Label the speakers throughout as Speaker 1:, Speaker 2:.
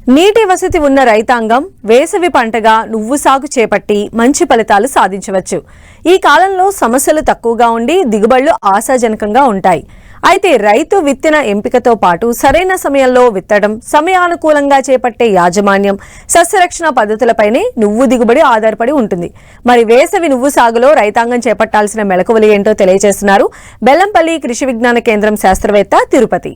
Speaker 1: నీటి వసతి ఉన్న రైతాంగం వేసవి పంటగా నువ్వు సాగు చేపట్టి మంచి ఫలితాలు సాధించవచ్చు. ఈ కాలంలో సమస్యలు తక్కువగా ఉండి దిగుబడులు ఆశాజనకంగా ఉంటాయి. అయితే రైతు విత్తన ఎంపికతో పాటు సరైన సమయంలో విత్తడం, సమయానుకూలంగా చేపట్టే యాజమాన్యం, సస్యరక్షణ పద్ధతులపైనే నువ్వు దిగుబడి ఆధారపడి ఉంటుంది. మరి వేసవి నువ్వు సాగులో రైతాంగం చేపట్టాల్సిన మెళకువలు ఏంటో తెలియజేస్తున్నారు బెల్లంపల్లి కృషి విజ్ఞాన కేంద్రం శాస్త్రవేత్త తిరుపతి.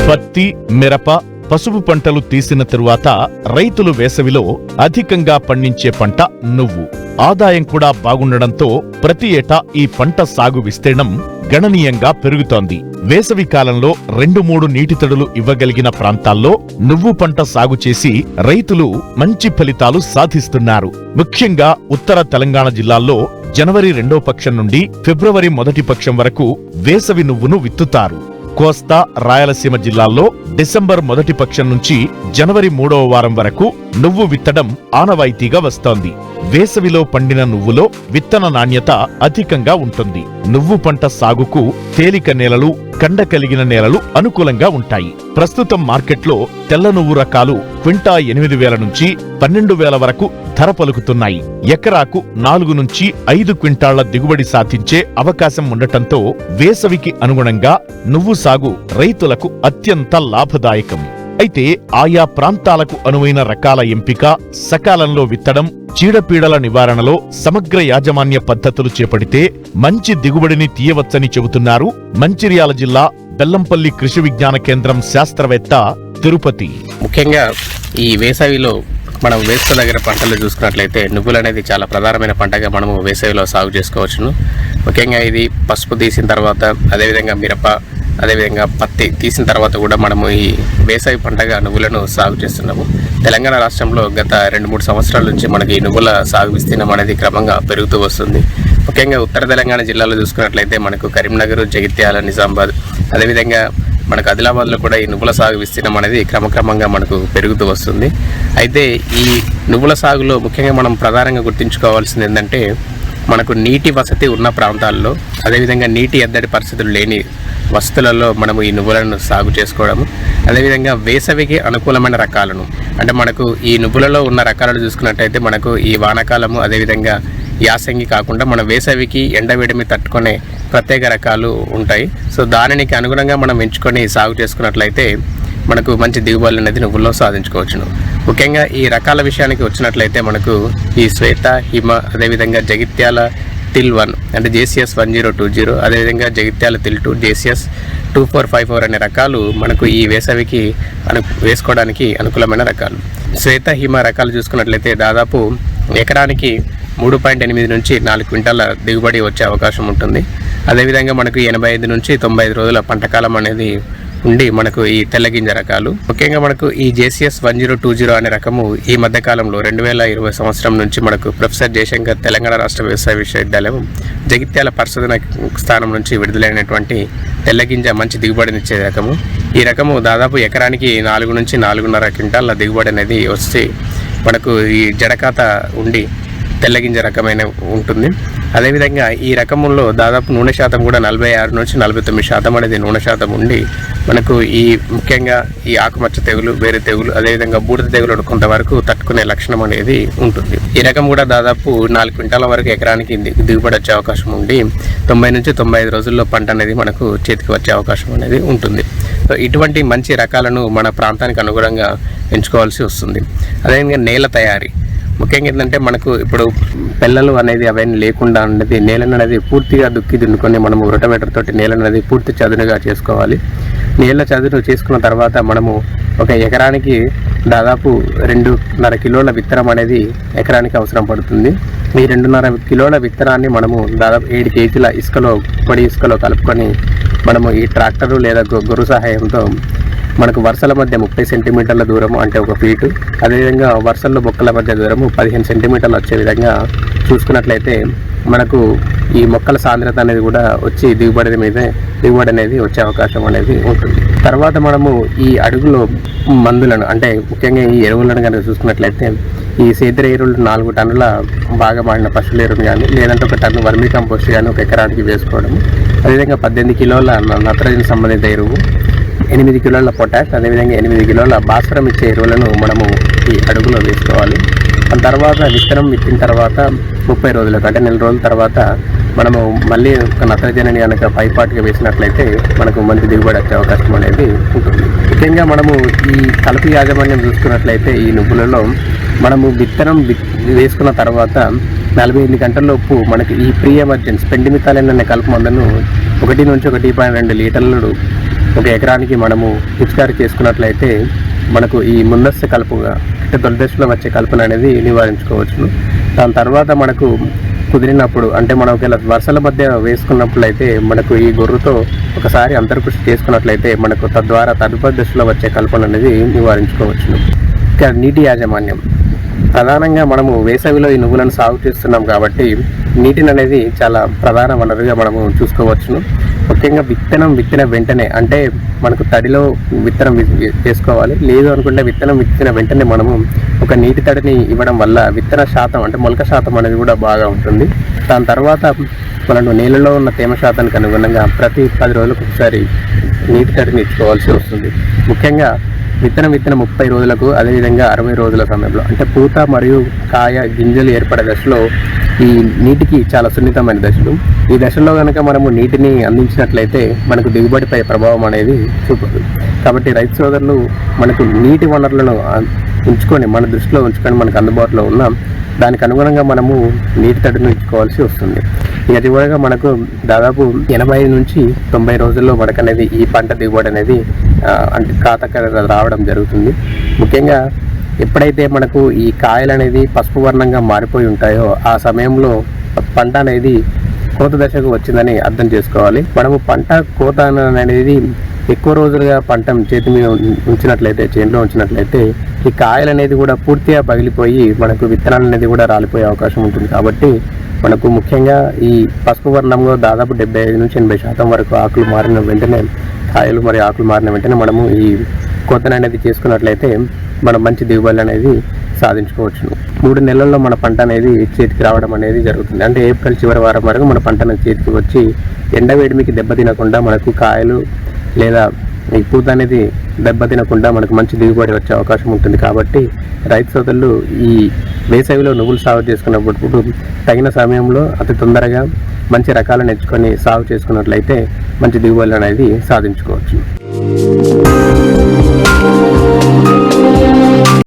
Speaker 2: పత్తి, మిరప, పసుపు పంటలు తీసిన తరువాత రైతులు వేసవిలో అధికంగా పండించే పంట నువ్వు. ఆదాయం కూడా బాగుండడంతో ప్రతి ఏటా ఈ పంట సాగు విస్తీర్ణం గణనీయంగా పెరుగుతోంది. వేసవి కాలంలో 2-3 నీటి తడులు ఇవ్వగలిగిన ప్రాంతాల్లో నువ్వు పంట సాగు చేసి రైతులు మంచి ఫలితాలు సాధిస్తున్నారు. ముఖ్యంగా ఉత్తర తెలంగాణ జిల్లాల్లో జనవరి 2వ పక్షం నుండి ఫిబ్రవరి 1వ పక్షం వరకు వేసవి నువ్వును విత్తుతారు. కోస్తా, రాయలసీమ జిల్లాల్లో డిసెంబర్ 1వ పక్షం నుంచి జనవరి 3వ వారం వరకు నువ్వు విత్తడం ఆనవాయితీగా వస్తోంది. వేసవిలో పండిన నువ్వులో విత్తన నాణ్యత అధికంగా ఉంటుంది. నువ్వు పంట సాగుకు తేలిక నేలలు, కండ కలిగిన నేలలు అనుకూలంగా ఉంటాయి. ప్రస్తుతం మార్కెట్లో తెల్ల నువ్వు రకాలు క్వింటా 8,000 నుంచి 12,000 వరకు ధర పలుకుతున్నాయి. ఎకరాకు 4 నుంచి 5 క్వింటాళ్ల దిగుబడి సాధించే అవకాశం ఉండటంతో వేసవికి అనుగుణంగా నువ్వు సాగు రైతులకు అత్యంత లాభదాయకం. అయితే ఆయా ప్రాంతాలకు అనువైన రకాల ఎంపిక, సకాలంలో విత్తడం, చీడపీడల నివారణలో సమగ్ర యాజమాన్య పద్ధతులు చేపడితే మంచి దిగుబడిని తీయవచ్చని చెబుతున్నారు మంచిర్యాల జిల్లా బెల్లంపల్లి కృషి విజ్ఞాన కేంద్రం శాస్త్రవేత్త తిరుపతి.
Speaker 3: ముఖ్యంగా ఈ వేసవిలో మనం వేసుకోదగిన పంటలు చూసుకున్నట్లయితే నువ్వులు అనేది చాలా ప్రధానమైన పంటగా మనము వేసవిలో సాగు చేసుకోవచ్చును. ముఖ్యంగా ఇది పసుపు తీసిన తర్వాత, అదేవిధంగా మిరప, అదేవిధంగా పత్తి తీసిన తర్వాత కూడా మనము ఈ వేసవి పంటగా నువ్వులను సాగు చేస్తున్నాము. తెలంగాణ రాష్ట్రంలో గత 2-3 సంవత్సరాల నుంచి మనకి నువ్వుల సాగు విస్తీర్ణం అనేది క్రమంగా పెరుగుతూ వస్తుంది. ముఖ్యంగా ఉత్తర తెలంగాణ జిల్లాలో చూసుకున్నట్లయితే మనకు కరీంనగర్, జగిత్యాల, నిజామాబాద్, అదేవిధంగా మనకు ఆదిలాబాద్లో కూడా ఈ నువ్వుల సాగు విస్తీర్ణం అనేది క్రమక్రమంగా మనకు పెరుగుతూ వస్తుంది. అయితే ఈ నువ్వుల సాగులో ముఖ్యంగా మనం ప్రధానంగా గుర్తుంచుకోవాల్సింది ఏంటంటే, మనకు నీటి వసతి ఉన్న ప్రాంతాల్లో, అదేవిధంగా నీటి ఎద్దడి పరిస్థితులు లేని వసతులలో మనము ఈ నువ్వులను సాగు చేసుకోవడము, అదేవిధంగా వేసవికి అనుకూలమైన రకాలను, అంటే మనకు ఈ నువ్వులలో ఉన్న రకాలను చూసుకున్నట్టయితే మనకు ఈ వానాకాలము, అదేవిధంగా యాసంగి కాకుండా మన వేసవికి ఎండవేడిమి తట్టుకునే ప్రత్యేక రకాలు ఉంటాయి. సో దానికి అనుగుణంగా మనం ఎంచుకొని సాగు చేసుకున్నట్లయితే మనకు మంచి దిగుబడులు అనేది నువ్వుల్లో సాధించుకోవచ్చును. ముఖ్యంగా ఈ రకాల విషయానికి వచ్చినట్లయితే మనకు ఈ శ్వేత, హిమ, అదేవిధంగా జగిత్యాల తిల్ 1 అంటే JCS 1020, అదేవిధంగా జగిత్యాల తిల్ 2 JCS 2454 అనే రకాలు మనకు ఈ వేసవికి వేసుకోవడానికి అనుకూలమైన రకాలు. శ్వేత, హిమ రకాలు చూసుకున్నట్లయితే దాదాపు ఎకరానికి 3.8 నుంచి 4 క్వింటాల దిగుబడి వచ్చే అవకాశం ఉంటుంది. అదేవిధంగా మనకు 85 నుంచి 95 రోజుల పంటకాలం అనేది ఉండి మనకు ఈ తెల్లగింజ రకాలు, ముఖ్యంగా మనకు ఈ JCS 1020 అనే రకము ఈ మధ్యకాలంలో 2020 సంవత్సరం నుంచి మనకు ప్రొఫెసర్ జయశంకర్ తెలంగాణ రాష్ట్ర వ్యవసాయ విశ్వవిద్యాలయం జగిత్యాల పరిశోధన స్థానం నుంచి విడుదలైనటువంటి తెల్లగింజ మంచి దిగుబడినిచ్చే రకము. ఈ రకము దాదాపు ఎకరానికి 4 నుంచి 4.5 క్వింటాల దిగుబడి అనేది వచ్చి మనకు ఈ జడకాత ఉండి తెల్లగింజ రకమైన ఉంటుంది. అదేవిధంగా ఈ రకముల్లో దాదాపు నూనె శాతం కూడా 46 నుంచి 49% అనేది నూనె శాతం ఉండి మనకు ఈ ముఖ్యంగా ఈ ఆకుమచ్చ తెగులు, వేరే తెగులు, అదేవిధంగా బూడిద తెగులు కొంతవరకు తట్టుకునే లక్షణం అనేది ఉంటుంది. ఈ రకం కూడా దాదాపు 4 క్వింటాల వరకు ఎకరానికి దిగుబడి వచ్చే అవకాశం ఉండి 90 నుంచి 95 రోజుల్లో పంట అనేది మనకు చేతికి వచ్చే అవకాశం అనేది ఉంటుంది. సో ఇటువంటి మంచి రకాలను మన ప్రాంతానికి అనుగుణంగా ఎంచుకోవాల్సి వస్తుంది. అదేవిధంగా నేల తయారీ ముఖ్యంగా ఏంటంటే మనకు ఇప్పుడు పెళ్ళలు అనేది అవన్నీ లేకుండా అనేది నేలను అనేది పూర్తిగా దున్నుకొని మనము రొటవేటర్ తోటి నేలను అనేది పూర్తి చదునుగా చేసుకోవాలి. నేల చదును చేసుకున్న తర్వాత మనము ఒక ఎకరానికి దాదాపు 2.5 కిలోల విత్తనం అనేది ఎకరానికి అవసరం పడుతుంది. ఈ 2.5 కిలోల విత్తనాన్ని మనము దాదాపు 7 కేజీల ఇసుకలో, పొడి ఇసుకలో కలుపుకొని మనము ఈ ట్రాక్టరు లేదా గొర్రు సహాయంతో మనకు వరుసల మధ్య 30 సెంటీమీటర్ల దూరము అంటే 1 ఫీటు, అదేవిధంగా వరుసల్లో బొక్కల మధ్య దూరము 15 సెంటీమీటర్లు వచ్చే విధంగా చూసుకున్నట్లయితే మనకు ఈ మొక్కల సాంద్రత అనేది కూడా వచ్చి దిగుబడి అనేది వచ్చే అవకాశం అనేది ఉంటుంది. తర్వాత మనము ఈ అడుగులో మందులను అంటే ముఖ్యంగా ఈ ఎరువులను కనుక చూసుకున్నట్లయితే ఈ సేంద్రియ ఎరువులు 4 టన్నుల బాగా మాడిన పశువుల ఎరువులు కానీ లేదంటే 1 టన్ను వర్మీ కంపోస్ట్ కానీ ఒక ఎకరానికి వేసుకోవడం. అదేవిధంగా 18 కిలోల నత్రజని సంబంధిత ఎరువు, 8 కిలోల పొటాష్, అదేవిధంగా 8 కిలోల భాస్వరం ఇచ్చే ఎరువులను మనము ఈ అడుగులో వేసుకోవాలి. ఆ తర్వాత విత్తనం విత్తిన తర్వాత 30 రోజులకు అంటే నెల రోజుల తర్వాత మనము మళ్ళీ ఒక నత్రజనిని కనుక పైపాటుగా వేసినట్లయితే మనకు మంచి దిగుబడి వచ్చే అవకాశం అనేది ఉంటుంది. ముఖ్యంగా మనము ఈ కలుపు యాజమాన్యం చూసుకున్నట్లయితే ఈ నువ్వులలో మనము విత్తనం వేసుకున్న తర్వాత 48 గంటలలోపు మనకి ఈ ప్రీ ఎమర్జెన్స్ పెండిమిథాలిన్ అనే కలుపు మందును 1 నుంచి 1.2 లీటర్లు ఒక ఎకరానికి మనము పిచికారీ చేసుకున్నట్లయితే మనకు ఈ ముందస్తు కలుపుగా అంటే తొలి దశలో వచ్చే కలుపును అనేది నివారించుకోవచ్చు. దాని తర్వాత మనకు కుదిరినప్పుడు అంటే మనం ఒకవేళ వరుసల మధ్య వేసుకున్నప్పుడు అయితే మనకు ఈ గొర్రుతో ఒకసారి అంతర్కృషి చేసుకున్నట్లయితే మనకు తద్వారా తదుపరి దశలో వచ్చే కలుపును అనేది నివారించుకోవచ్చు. ఇంకా నీటి యాజమాన్యం ప్రధానంగా మనము వేసవిలో ఈ నువ్వులను సాగు చేస్తున్నాం కాబట్టి నీటిని అనేది చాలా ప్రధాన వనరుగా మనము చూసుకోవచ్చును. ముఖ్యంగా విత్తిన వెంటనే అంటే మనకు తడిలో విత్తనం వేసుకోవాలి. లేదు అనుకుంటే విత్తనం విత్తిన వెంటనే మనము ఒక నీటి తడిని ఇవ్వడం వల్ల విత్తన శాతం అంటే మొలక శాతం అనేది కూడా బాగా ఉంటుంది. దాని తర్వాత మనము నీళ్ళలో ఉన్న తేమ శాతానికి అనుగుణంగా ప్రతి 10 రోజులకు ఒకసారి నీటి తడిని ఇచ్చుకోవాల్సి వస్తుంది. ముఖ్యంగా విత్తనం 30 రోజులకు అదేవిధంగా 60 రోజుల సమయంలో అంటే పూత మరియు కాయ గింజలు ఏర్పడే దశలో ఈ నీటికి చాలా సున్నితమైన దశలు. ఈ దశలో కనుక మనము నీటిని అందించినట్లయితే మనకు దిగుబడిపై ప్రభావం అనేది చూపదు. కాబట్టి రైతు సోదరులు మనకు నీటి వనరులను ఉంచుకొని మన దృష్టిలో ఉంచుకొని మనకు అందుబాటులో ఉన్న దానికి అనుగుణంగా మనము నీటి తడిని ఇచ్చుకోవాల్సి వస్తుంది. ఇక చివరిగా మనకు దాదాపు 80 నుంచి 90 రోజుల్లో మనకు అనేది ఈ పంట దిగుబడి అనేది అంటే ఖాతాకు రావడం జరుగుతుంది. ముఖ్యంగా ఎప్పుడైతే మనకు ఈ కాయలు అనేది పసుపు వర్ణంగా మారిపోయి ఉంటాయో ఆ సమయంలో పంట అనేది కోత దశకు వచ్చిందని అర్థం చేసుకోవాలి. మనము పంట కోత అనేది ఎక్కువ రోజులుగా పంట చేతి మీద ఉంచినట్లయితే చేనులో ఉంచినట్లయితే ఈ కాయలు అనేది కూడా పూర్తిగా పగిలిపోయి మనకు విత్తనాలు అనేది కూడా రాలిపోయే అవకాశం ఉంటుంది. కాబట్టి మనకు ముఖ్యంగా ఈ పసుపు వర్ణంలో దాదాపు 75 నుంచి 80% వరకు ఆకులు మారిన వెంటనే కాయలు మరియు ఆకులు మారిన వెంటనే మనము ఈ కోతను అనేది చేసుకున్నట్లయితే మనం మంచి దిగుబడి అనేది సాధించుకోవచ్చు. 3 నెలల్లో మన పంట అనేది చేతికి రావడం అనేది జరుగుతుంది. అంటే ఏప్రిల్ చివరి వారం వరకు మన పంట చేతికి వచ్చి ఎండవేడిమికి దెబ్బతినకుండా మనకు కాయలు లేదా ఈ పూత అనేది దెబ్బతినకుండా మనకు మంచి దిగుబడి వచ్చే అవకాశం ఉంటుంది. కాబట్టి రైతు సోదరులు ఈ వేసవిలో నువ్వులు సాగు చేసుకున్నప్పుడు తగిన సమయంలో అతి తొందరగా మంచి రకాలను ఎంచుకొని సాగు చేసుకున్నట్లయితే మంచి దిగుబడులు అనేది సాధించుకోవచ్చు.